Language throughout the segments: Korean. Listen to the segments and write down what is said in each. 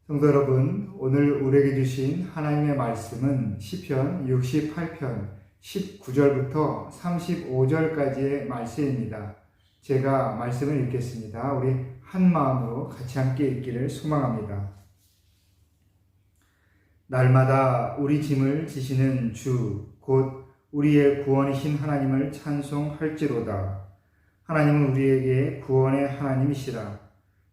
성도 여러분, 오늘 우리에게 주신 하나님의 말씀은 시편 68편 19절부터 35절까지의 말씀입니다. 제가 말씀을 읽겠습니다. 우리 한 마음으로 같이 함께 읽기를 소망합니다. 날마다 우리 짐을 지시는 주, 곧 우리의 구원이신 하나님을 찬송할지로다. 하나님은 우리에게 구원의 하나님이시라.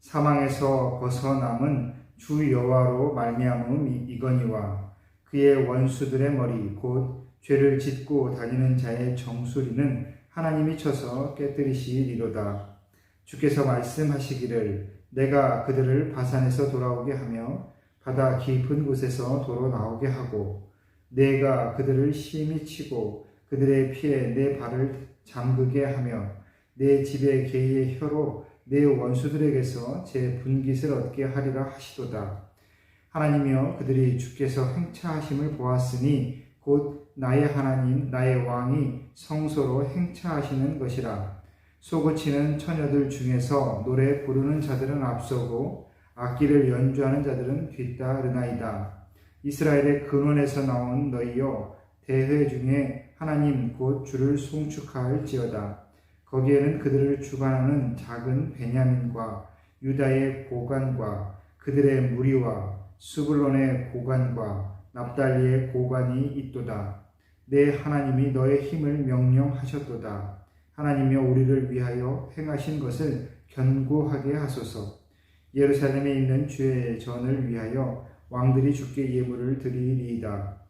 사망에서 벗어남은 주 여호와로 말미암음이거니와 그의 원수들의 머리 곧 죄를 짓고 다니는 자의 정수리는 하나님이 쳐서 깨뜨리시리로다. 주께서 말씀하시기를 내가 그들을 바산에서 돌아오게 하며 바다 깊은 곳에서 도로 나오게 하고 내가 그들을 심히 치고 그들의 피에 내 발을 잠그게 하며 내 집의 개의 혀로 내 원수들에게서 제 분깃을 얻게 하리라 하시도다. 하나님이여 그들이 주께서 행차하심을 보았으니 곧 나의 하나님 나의 왕이 성소로 행차하시는 것이라. 쏘고치는 처녀들 중에서 노래 부르는 자들은 앞서고 악기를 연주하는 자들은 뒤따르나이다. 이스라엘의 근원에서 나온 너희여 대회 중에 하나님 곧 주를 송축할지어다. 거기에는 그들을 주관하는 작은 베냐민과 유다의 고관과 그들의 무리와 수불론의 고관과 납달리의 고관이 있도다. 내 하나님이 너의 힘을 명령하셨도다. 하나님이여 우리를 위하여 행하신 것을 견고하게 하소서. 예루살렘에 있는 주의 전을 위하여 왕들이 주께 예물을 드리리이다.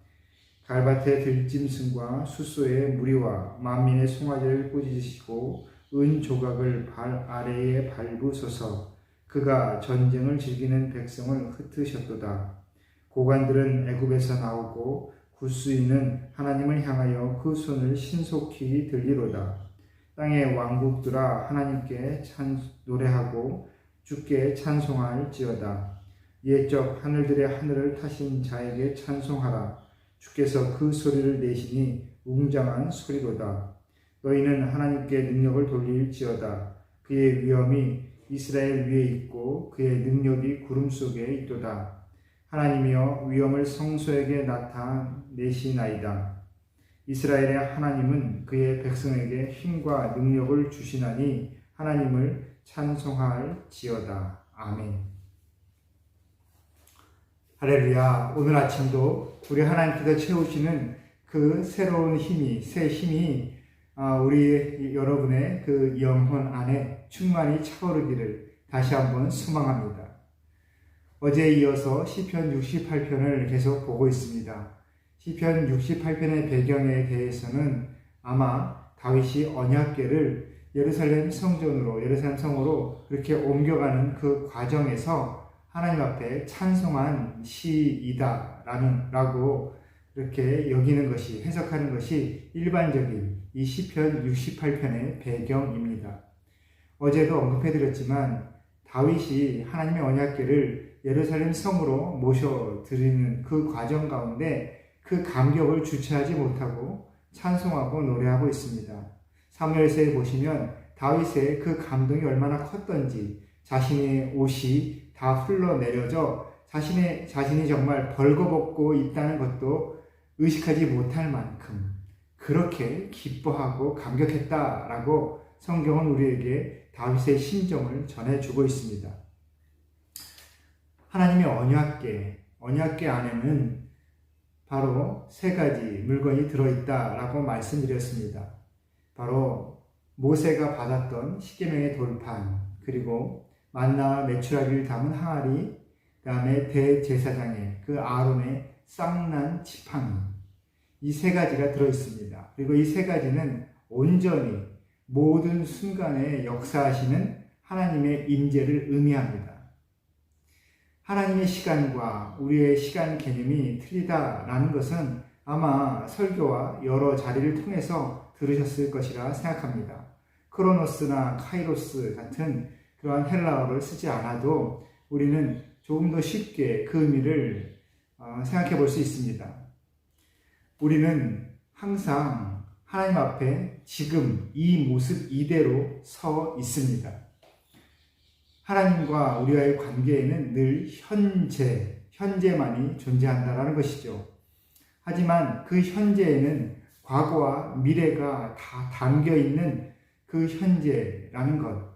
갈밭의 들짐승과 숫소의 무리와 만민의 송아지를 꾸짖으시고 은 조각을 발 아래에 밟으소서. 그가 전쟁을 즐기는 백성을 흩으셨도다. 고관들은 애굽에서 나오고 굿수인은 하나님을 향하여 그 손을 신속히 들리로다. 땅의 왕국들아 하나님께 노래하고 주께 찬송할지어다. 옛적 하늘들의 하늘을 타신 자에게 찬송하라. 주께서 그 소리를 내시니 웅장한 소리로다. 너희는 하나님께 능력을 돌릴지어다. 그의 위엄이 이스라엘 위에 있고 그의 능력이 구름 속에 있도다. 하나님이여 위엄을 성소에게 나타내시나이다. 이스라엘의 하나님은 그의 백성에게 힘과 능력을 주시나니 하나님을 찬송할지어다. 아멘. 할렐루야. 오늘 아침도 우리 하나님께서 채우시는 그 새로운 힘이, 새 힘이 우리 여러분의 그 영혼 안에 충만히 차오르기를 다시 한번 소망합니다. 어제에 이어서 시편 68편을 계속 보고 있습니다. 시편 68편의 배경에 대해서는 아마 다윗이 언약궤를 예루살렘 성으로 그렇게 옮겨가는 그 과정에서 하나님 앞에 찬송한 시이다라고 이렇게 여기는 것이, 해석하는 것이 일반적인 이 시편 68편의 배경입니다. 어제도 언급해드렸지만 다윗이 하나님의 언약궤를 예루살렘 성으로 모셔드리는 그 과정 가운데 그 감격을 주체하지 못하고 찬송하고 노래하고 있습니다. 사무엘서에 보시면 다윗의 그 감동이 얼마나 컸던지 자신의 옷이 다 흘러내려져 자신이 정말 벌거벗고 있다는 것도 의식하지 못할 만큼 그렇게 기뻐하고 감격했다라고 성경은 우리에게 다윗의 심정을 전해주고 있습니다. 하나님의 언약궤 안에는 바로 세 가지 물건이 들어있다라고 말씀드렸습니다. 바로 모세가 받았던 십계명의 돌판, 그리고 만나와 메추라기를 담은 항아리, 그 다음에 대제사장의 그 아론의 쌍난 지팡이, 이 세 가지가 들어있습니다. 그리고 이 세 가지는 온전히 모든 순간에 역사하시는 하나님의 임재를 의미합니다. 하나님의 시간과 우리의 시간 개념이 틀리다라는 것은 아마 설교와 여러 자리를 통해서 들으셨을 것이라 생각합니다. 크로노스나 카이로스 같은 그러한 헬라어를 쓰지 않아도 우리는 조금 더 쉽게 그 의미를 생각해 볼 수 있습니다. 우리는 항상 하나님 앞에 지금 이 모습 이대로 서 있습니다. 하나님과 우리와의 관계에는 늘 현재만이 존재한다라는 것이죠. 하지만 그 현재에는 과거와 미래가 다 담겨 있는 그 현재라는 것,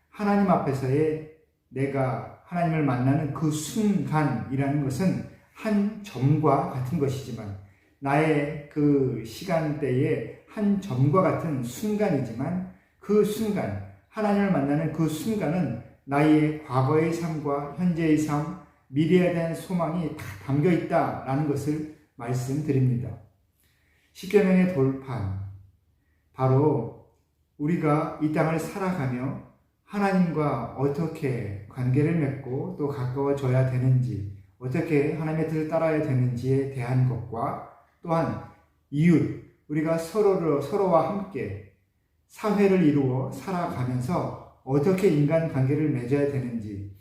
하나님 앞에서의 내가 하나님을 만나는 그 순간이라는 것은 한 점과 같은 것이지만, 나의 그 시간대의 한 점과 같은 순간이지만, 그 순간, 하나님을 만나는 그 순간은 나의 과거의 삶과 현재의 삶, 미래에 대한 소망이 다 담겨 있다라는 것을 말씀드립니다. 십계명의 돌판, 바로 우리가 이 땅을 살아가며 하나님과 어떻게 관계를 맺고 또 가까워져야 되는지, 어떻게 하나님의 뜻을 따라야 되는지에 대한 것과, 또한 이웃, 우리가 서로와 함께 사회를 이루어 살아가면서 어떻게 인간관계를 맺어야 되는지,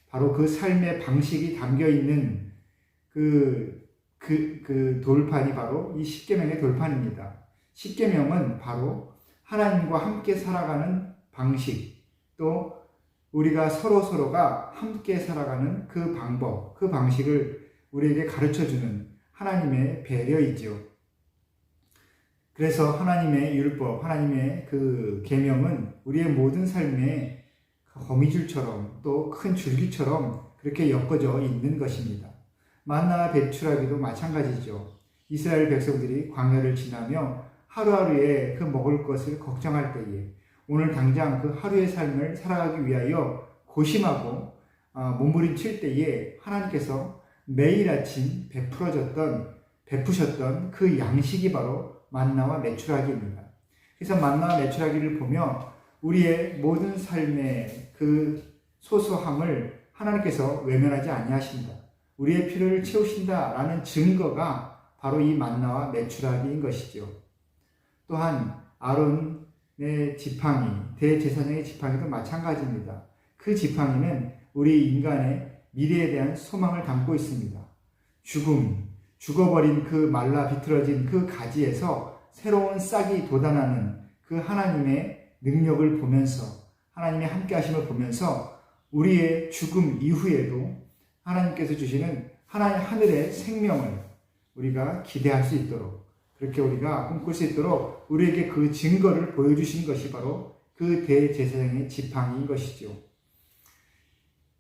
바로 그 삶의 방식이 담겨 있는 그 돌판이 바로 이 십계명의 돌판입니다. 십계명은 바로 하나님과 함께 살아가는 방식, 또 우리가 서로가 함께 살아가는 그 방법, 그 방식을 우리에게 가르쳐주는 하나님의 배려이죠. 그래서 하나님의 율법, 하나님의 그 계명은 우리의 모든 삶에 거미줄처럼 또 큰 줄기처럼 그렇게 엮어져 있는 것입니다. 만나와 배출하기도 마찬가지죠. 이스라엘 백성들이 광야를 지나며 하루하루에 그 먹을 것을 걱정할 때에, 오늘 당장 그 하루의 삶을 살아가기 위하여 고심하고 몸부림칠 때에 하나님께서 매일 아침 베푸셨던 그 양식이 바로 만나와 메추라기입니다. 그래서 만나와 메추라기를 보며 우리의 모든 삶의 그 소소함을 하나님께서 외면하지 아니하신다, 우리의 필요를 채우신다라는 증거가 바로 이 만나와 메추라기인 것이죠. 또한 아론의 지팡이, 대제사장의 지팡이도 마찬가지입니다. 그 지팡이는 우리 인간의 미래에 대한 소망을 담고 있습니다. 죽어버린 그 말라 비틀어진 그 가지에서 새로운 싹이 돋아나는 그 하나님의 능력을 보면서, 하나님의 함께 하심을 보면서 우리의 죽음 이후에도 하나님께서 주시는 하늘의 생명을 우리가 기대할 수 있도록, 그렇게 우리가 꿈꿀 수 있도록 우리에게 그 증거를 보여주신 것이 바로 그 대제사장의 지팡이인 것이죠.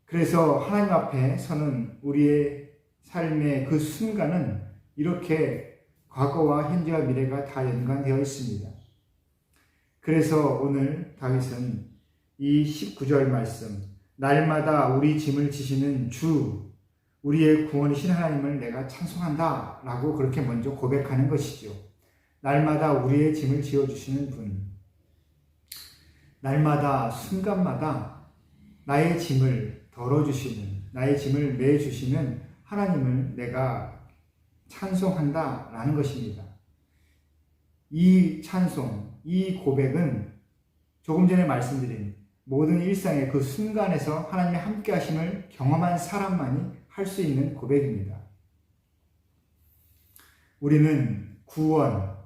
그래서 하나님 앞에 서는 우리의 삶의 그 순간은 이렇게 과거와 현재와 미래가 다 연관되어 있습니다. 그래서 오늘 다윗은 이 19절 말씀, 날마다 우리 짐을 지시는 주, 우리의 구원이신 하나님을 내가 찬송한다 라고 그렇게 먼저 고백하는 것이죠. 날마다 우리의 짐을 지어주시는 분, 날마다 순간마다 나의 짐을 덜어주시는, 나의 짐을 매주시는 하나님을 내가 찬송한다 라는 것입니다. 이 찬송, 이 고백은 조금 전에 말씀드린 모든 일상의 그 순간에서 하나님의 함께 하심을 경험한 사람만이 할 수 있는 고백입니다. 우리는 구원,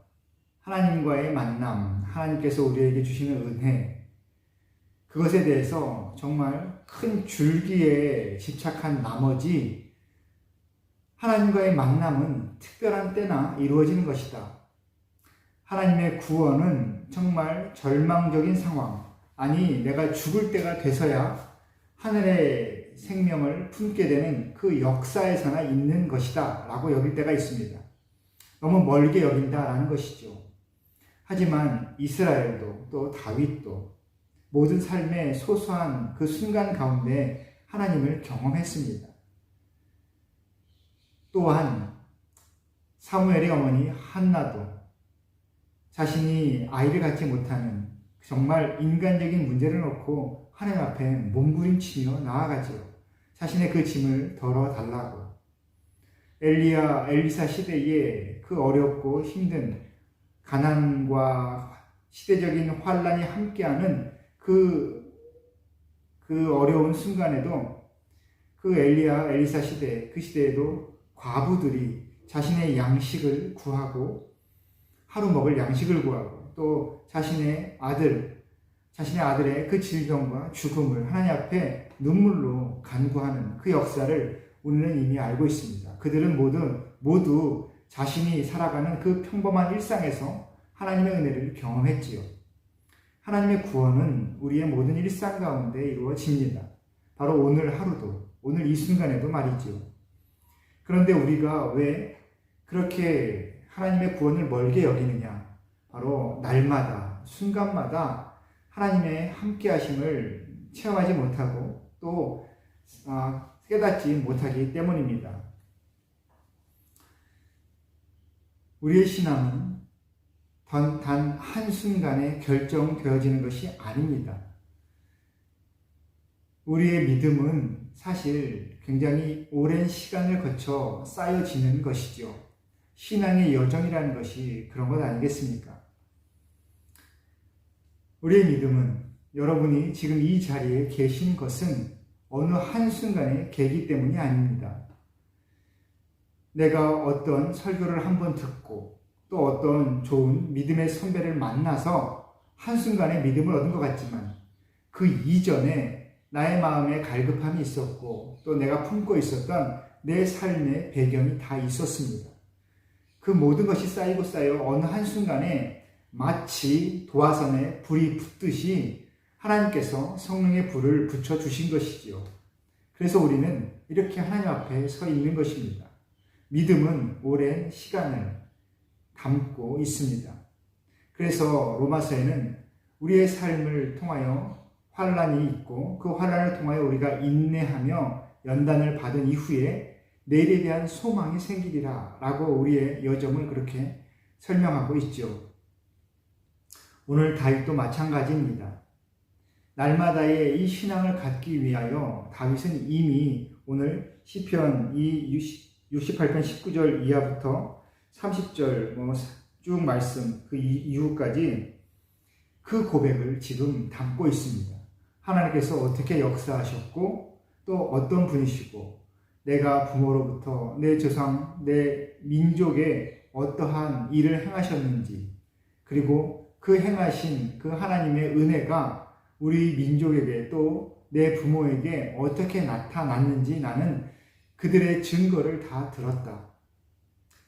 하나님과의 만남, 하나님께서 우리에게 주시는 은혜, 그것에 대해서 정말 큰 줄기에 집착한 나머지 하나님과의 만남은 특별한 때나 이루어지는 것이다. 하나님의 구원은 정말 절망적인 상황, 아니 내가 죽을 때가 돼서야 하늘의 생명을 품게 되는 그 역사에서나 있는 것이다 라고 여길 때가 있습니다. 너무 멀게 여긴다라는 것이죠. 하지만 이스라엘도 또 다윗도 모든 삶의 소소한 그 순간 가운데 하나님을 경험했습니다. 또한 사무엘의 어머니 한나도 자신이 아이를 갖지 못하는 정말 인간적인 문제를 놓고 하나님 앞에 몸부림치며 나아가지요. 자신의 그 짐을 덜어달라고. 엘리사 시대에 그 어렵고 힘든 가난과 시대적인 환란이 함께하는 그 어려운 순간에도 그 엘리사 시대, 그 시대에도 과부들이 자신의 양식을 구하고, 하루 먹을 양식을 구하고, 또 자신의 아들, 자신의 아들의 그 질병과 죽음을 하나님 앞에 눈물로 간구하는 그 역사를 우리는 이미 알고 있습니다. 그들은 모두 자신이 살아가는 그 평범한 일상에서 하나님의 은혜를 경험했지요. 하나님의 구원은 우리의 모든 일상 가운데 이루어집니다. 바로 오늘 하루도, 오늘 이 순간에도 말이지요. 그런데 우리가 왜 그렇게 하나님의 구원을 멀게 여기느냐? 바로 날마다, 순간마다 하나님의 함께 하심을 체험하지 못하고 또 깨닫지 못하기 때문입니다. 우리의 신앙은 단 한순간에 결정되어지는 것이 아닙니다. 우리의 믿음은 사실 굉장히 오랜 시간을 거쳐 쌓여지는 것이죠. 신앙의 여정이라는 것이 그런 것 아니겠습니까? 우리의 믿음은 여러분이 지금 이 자리에 계신 것은 어느 한순간의 계기 때문이 아닙니다. 내가 어떤 설교를 한번 듣고 또 어떤 좋은 믿음의 선배를 만나서 한순간에 믿음을 얻은 것 같지만 그 이전에 나의 마음에 갈급함이 있었고 또 내가 품고 있었던 내 삶의 배경이 다 있었습니다. 그 모든 것이 쌓이고 쌓여 어느 한순간에 마치 도화선에 불이 붙듯이 하나님께서 성령의 불을 붙여주신 것이지요. 그래서 우리는 이렇게 하나님 앞에 서 있는 것입니다. 믿음은 오랜 시간을 담고 있습니다. 그래서 로마서에는 우리의 삶을 통하여 환난이 있고 그 환난을 통하여 우리가 인내하며 연단을 받은 이후에 내일에 대한 소망이 생기리라 라고 우리의 여정을 그렇게 설명하고 있죠. 오늘 다윗도 마찬가지입니다. 날마다의 이 신앙을 갖기 위하여 다윗은 이미 오늘 시편 68편 19절 이하부터 30절 쭉 말씀 그 이후까지 그 고백을 지금 담고 있습니다. 하나님께서 어떻게 역사하셨고 또 어떤 분이시고 내가 부모로부터 내 조상, 내 민족에 어떠한 일을 행하셨는지 그리고 그 행하신 그 하나님의 은혜가 우리 민족에게 또 내 부모에게 어떻게 나타났는지 나는 그들의 증거를 다 들었다.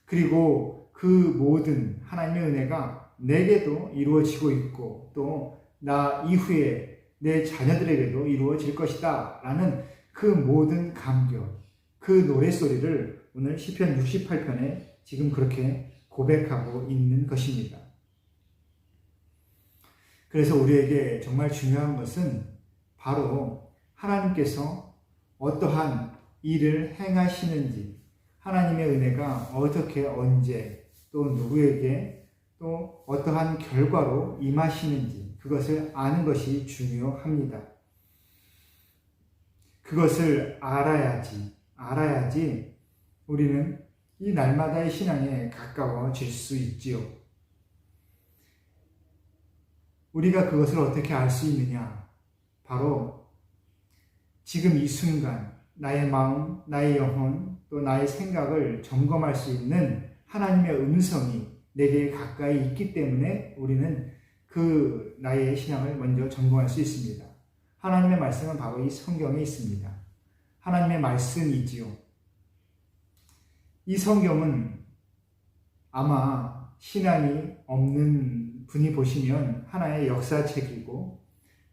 그리고 그 모든 하나님의 은혜가 내게도 이루어지고 있고 또 나 이후에 내 자녀들에게도 이루어질 것이다 라는 그 모든 감격, 그 노랫소리를 오늘 시편 68편에 지금 그렇게 고백하고 있는 것입니다. 그래서 우리에게 정말 중요한 것은 바로 하나님께서 어떠한 일을 행하시는지, 하나님의 은혜가 어떻게 언제 또 누구에게 또 어떠한 결과로 임하시는지 그것을 아는 것이 중요합니다. 그것을 알아야지 우리는 이 날마다의 신앙에 가까워질 수 있지요. 우리가 그것을 어떻게 알 수 있느냐? 바로 지금 이 순간 나의 마음, 나의 영혼, 또 나의 생각을 점검할 수 있는 하나님의 음성이 내게 가까이 있기 때문에 우리는 그 나의 신앙을 먼저 점검할 수 있습니다. 하나님의 말씀은 바로 이 성경에 있습니다. 하나님의 말씀이지요. 이 성경은 아마 신앙이 없는 분이 보시면 하나의 역사책이고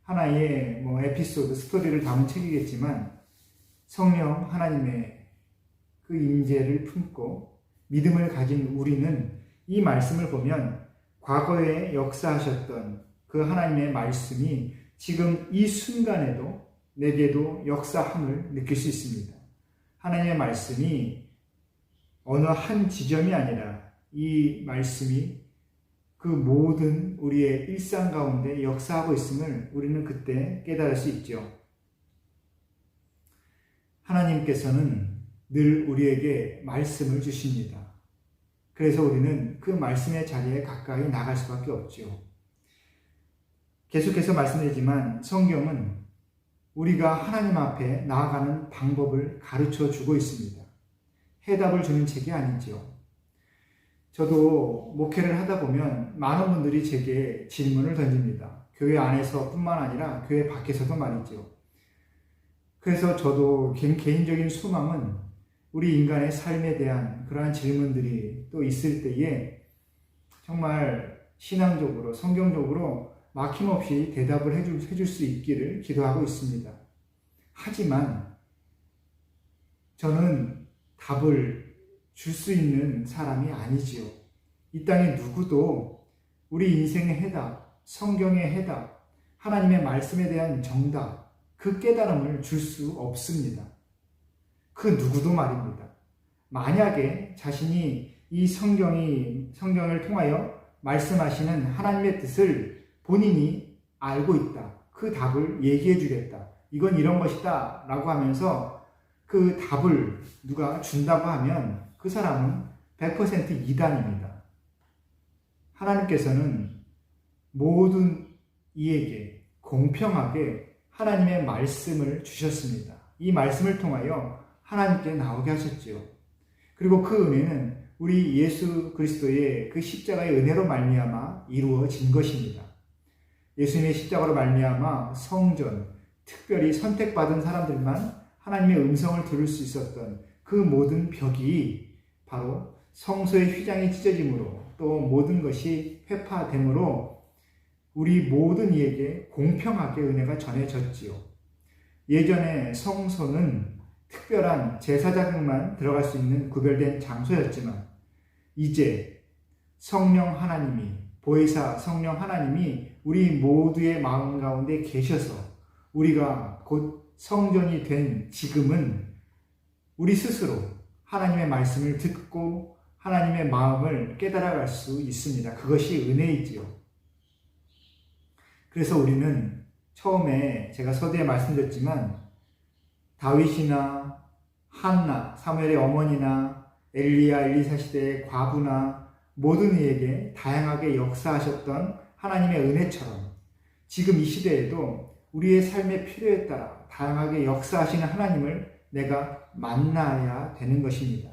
하나의 에피소드, 스토리를 담은 책이겠지만 성령 하나님의 그 임재를 품고 믿음을 가진 우리는 이 말씀을 보면 과거에 역사하셨던 그 하나님의 말씀이 지금 이 순간에도 내게도 역사함을 느낄 수 있습니다. 하나님의 말씀이 어느 한 지점이 아니라 이 말씀이 그 모든 우리의 일상 가운데 역사하고 있음을 우리는 그때 깨달을 수 있죠. 하나님께서는 늘 우리에게 말씀을 주십니다. 그래서 우리는 그 말씀의 자리에 가까이 나갈 수밖에 없죠. 계속해서 말씀드리지만 성경은 우리가 하나님 앞에 나아가는 방법을 가르쳐 주고 있습니다. 해답을 주는 책이 아니죠. 저도 목회를 하다 보면 많은 분들이 제게 질문을 던집니다. 교회 안에서뿐만 아니라 교회 밖에서도 말이죠. 그래서 저도 개인적인 소망은 우리 인간의 삶에 대한 그러한 질문들이 또 있을 때에 정말 신앙적으로, 성경적으로 막힘없이 대답을 해줄 수 있기를 기도하고 있습니다. 하지만 저는 답을 줄 수 있는 사람이 아니지요. 이 땅에 누구도 우리 인생의 해답, 성경의 해답, 하나님의 말씀에 대한 정답, 그 깨달음을 줄 수 없습니다. 그 누구도 말입니다. 만약에 자신이 이 성경을 통하여 말씀하시는 하나님의 뜻을 본인이 알고 있다. 그 답을 얘기해 주겠다. 이건 이런 것이다. 라고 하면서 그 답을 누가 준다고 하면 그 사람은 100% 이단입니다. 하나님께서는 모든 이에게 공평하게 하나님의 말씀을 주셨습니다. 이 말씀을 통하여 하나님께 나오게 하셨지요. 그리고 그 은혜는 우리 예수 그리스도의 그 십자가의 은혜로 말미암아 이루어진 것입니다. 예수님의 십자가로 말미암아 성전, 특별히 선택받은 사람들만 하나님의 음성을 들을 수 있었던 그 모든 벽이 바로 성소의 휘장이 찢어짐으로 또 모든 것이 회파됨으로 우리 모든 이에게 공평하게 은혜가 전해졌지요. 예전에 성소는 특별한 제사장만 들어갈 수 있는 구별된 장소였지만 이제 성령 하나님이, 보혜사 성령 하나님이 우리 모두의 마음 가운데 계셔서 우리가 곧 성전이 된 지금은 우리 스스로 하나님의 말씀을 듣고 하나님의 마음을 깨달아갈 수 있습니다. 그것이 은혜이지요. 그래서 우리는 처음에 제가 서두에 말씀드렸지만 다윗이나 한나, 사무엘의 어머니나 엘리야, 엘리사 시대의 과부나 모든 이에게 다양하게 역사하셨던 하나님의 은혜처럼 지금 이 시대에도 우리의 삶의 필요에 따라 다양하게 역사하시는 하나님을 내가 만나야 되는 것입니다.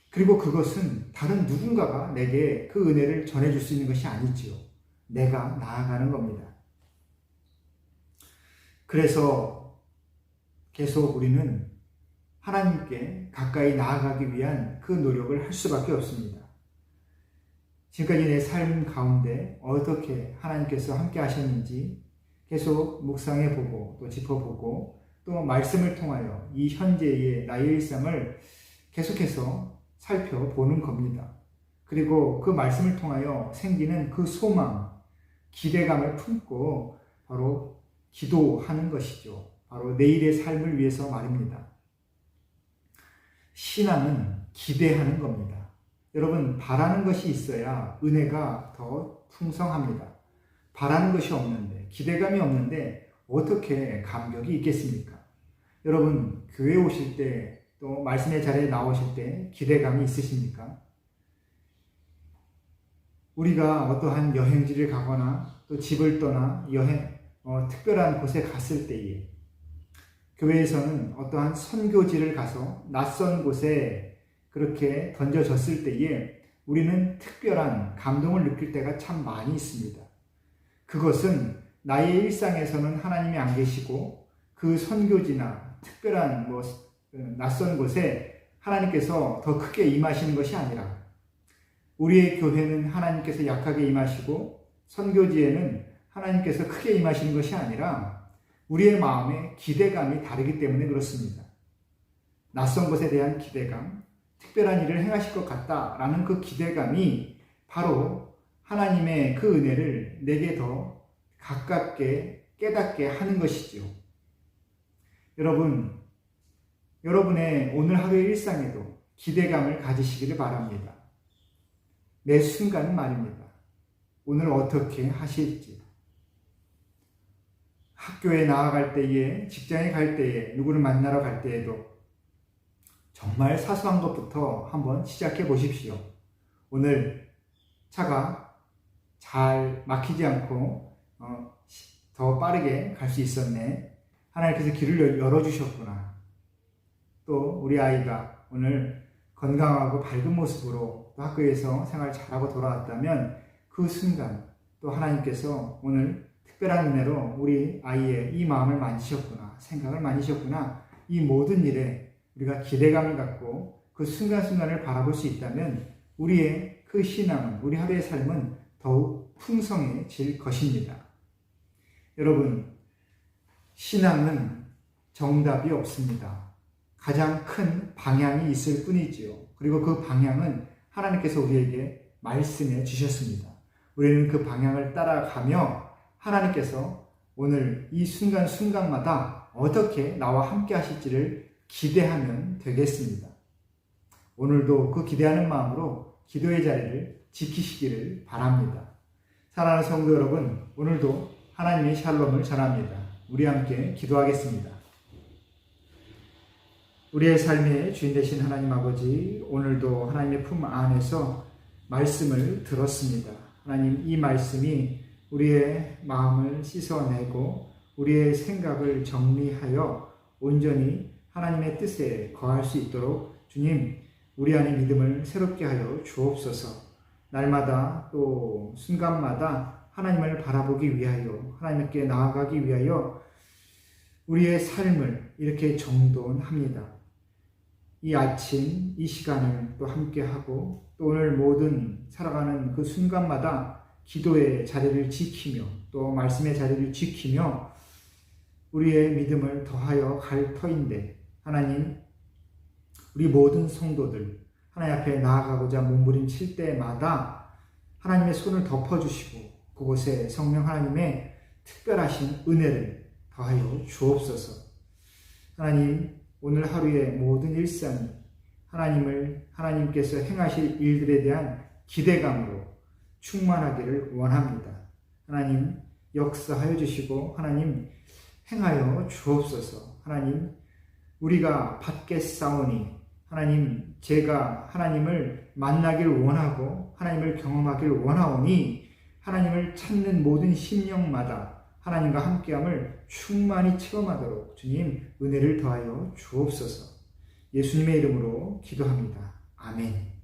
그리고 그것은 다른 누군가가 내게 그 은혜를 전해줄 수 있는 것이 아니지요. 내가 나아가는 겁니다. 그래서 계속 우리는 하나님께 가까이 나아가기 위한 그 노력을 할 수밖에 없습니다. 지금까지 내 삶 가운데 어떻게 하나님께서 함께 하셨는지 계속 묵상해보고 또 짚어보고 또 말씀을 통하여 이 현재의 나의 일상을 계속해서 살펴보는 겁니다. 그리고 그 말씀을 통하여 생기는 그 소망, 기대감을 품고 바로 기도하는 것이죠. 바로 내일의 삶을 위해서 말입니다. 신앙은 기대하는 겁니다. 여러분, 바라는 것이 있어야 은혜가 더 풍성합니다. 바라는 것이 없는데, 기대감이 없는데 어떻게 감격이 있겠습니까? 여러분, 교회 오실 때 또 말씀의 자리에 나오실 때 기대감이 있으십니까? 우리가 어떠한 여행지를 가거나 또 집을 떠나 특별한 곳에 갔을 때에 교회에서는 어떠한 선교지를 가서 낯선 곳에 그렇게 던져졌을 때에 우리는 특별한 감동을 느낄 때가 참 많이 있습니다. 그것은 나의 일상에서는 하나님이 안 계시고 그 선교지나 특별한 낯선 곳에 하나님께서 더 크게 임하시는 것이 아니라 우리의 교회는 하나님께서 약하게 임하시고 선교지에는 하나님께서 크게 임하시는 것이 아니라 우리의 마음의 기대감이 다르기 때문에 그렇습니다. 낯선 것에 대한 기대감, 특별한 일을 행하실 것 같다라는 그 기대감이 바로 하나님의 그 은혜를 내게 더 가깝게 깨닫게 하는 것이지요. 여러분의 오늘 하루의 일상에도 기대감을 가지시기를 바랍니다. 매 순간 말입니다. 오늘 어떻게 하실지. 학교에 나아갈 때에, 직장에 갈 때에, 누구를 만나러 갈 때에도 정말 사소한 것부터 한번 시작해 보십시오. 오늘 차가 잘 막히지 않고 더 빠르게 갈 수 있었네. 하나님께서 길을 열어주셨구나. 또 우리 아이가 오늘 건강하고 밝은 모습으로 학교에서 생활 잘하고 돌아왔다면 그 순간 또 하나님께서 오늘 특별한 은혜로 우리 아이의 이 마음을 만지셨구나, 생각을 만지셨구나, 이 모든 일에 우리가 기대감을 갖고 그 순간순간을 바라볼 수 있다면 우리의 그 신앙은, 우리 하루의 삶은 더욱 풍성해질 것입니다. 여러분, 신앙은 정답이 없습니다. 가장 큰 방향이 있을 뿐이지요. 그리고 그 방향은 하나님께서 우리에게 말씀해 주셨습니다. 우리는 그 방향을 따라가며 하나님께서 오늘 이 순간순간마다 어떻게 나와 함께 하실지를 기대하면 되겠습니다. 오늘도 그 기대하는 마음으로 기도의 자리를 지키시기를 바랍니다. 사랑하는 성도 여러분, 오늘도 하나님의 샬롬을 전합니다. 우리 함께 기도하겠습니다. 우리의 삶의 주인 되신 하나님 아버지, 오늘도 하나님의 품 안에서 말씀을 들었습니다. 하나님, 이 말씀이 우리의 마음을 씻어내고 우리의 생각을 정리하여 온전히 하나님의 뜻에 거할 수 있도록 주님, 우리 안의 믿음을 새롭게 하여 주옵소서. 날마다 또 순간마다 하나님을 바라보기 위하여, 하나님께 나아가기 위하여 우리의 삶을 이렇게 정돈합니다. 이 아침, 이 시간을 또 함께하고 또 오늘 모든 살아가는 그 순간마다 기도의 자리를 지키며 또 말씀의 자리를 지키며 우리의 믿음을 더하여 갈 터인데, 하나님, 우리 모든 성도들 하나님 앞에 나아가고자 몸부림칠 때마다 하나님의 손을 덮어주시고 그곳에 성령 하나님의 특별하신 은혜를 더하여 주옵소서. 하나님, 오늘 하루의 모든 일상이 하나님께서 행하실 일들에 대한 기대감으로 충만하기를 원합니다. 하나님, 역사하여 주시고 하나님, 행하여 주옵소서. 하나님, 우리가 받겠사오니 하나님, 제가 하나님을 만나길 원하고 하나님을 경험하길 원하오니 하나님을 찾는 모든 심령마다 하나님과 함께함을 충만히 체험하도록 주님 은혜를 더하여 주옵소서. 예수님의 이름으로 기도합니다. 아멘.